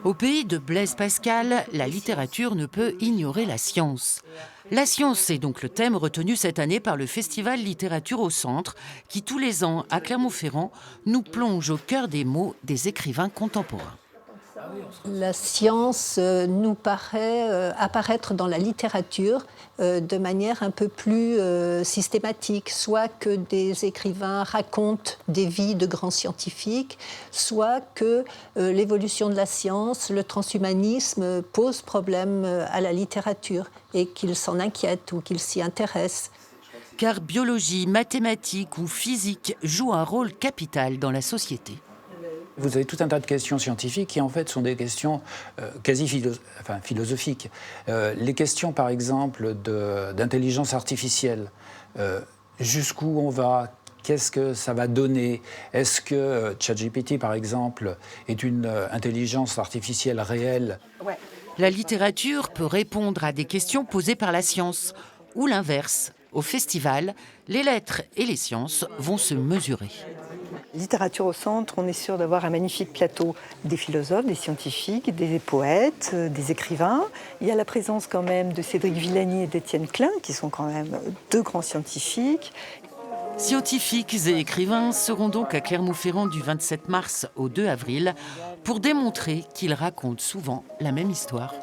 Au pays de Blaise Pascal, la littérature ne peut ignorer la science. La science, c'est donc le thème retenu cette année par le Festival Littérature au Centre, qui tous les ans, à Clermont-Ferrand, nous plonge au cœur des mots des écrivains contemporains. La science nous paraît apparaître dans la littérature de manière un peu plus systématique, soit que des écrivains racontent des vies de grands scientifiques, soit que l'évolution de la science, le transhumanisme pose problème à la littérature et qu'ils s'en inquiètent ou qu'ils s'y intéressent. Car biologie, mathématiques ou physique jouent un rôle capital dans la société. Vous avez tout un tas de questions scientifiques qui, en fait, sont des questions philosophiques. Les questions, par exemple, d'intelligence artificielle. Jusqu'où on va? Qu'est-ce que ça va donner? Est-ce que ChatGPT, par exemple, est une intelligence artificielle réelle? La littérature peut répondre à des questions posées par la science, ou l'inverse. Au festival, les lettres et les sciences vont se mesurer. Littérature au centre, on est sûr d'avoir un magnifique plateau des philosophes, des scientifiques, des poètes, des écrivains. Il y a la présence quand même de Cédric Villani et d'Étienne Klein, qui sont quand même deux grands scientifiques. Scientifiques et écrivains seront donc à Clermont-Ferrand du 27 mars au 2 avril pour démontrer qu'ils racontent souvent la même histoire.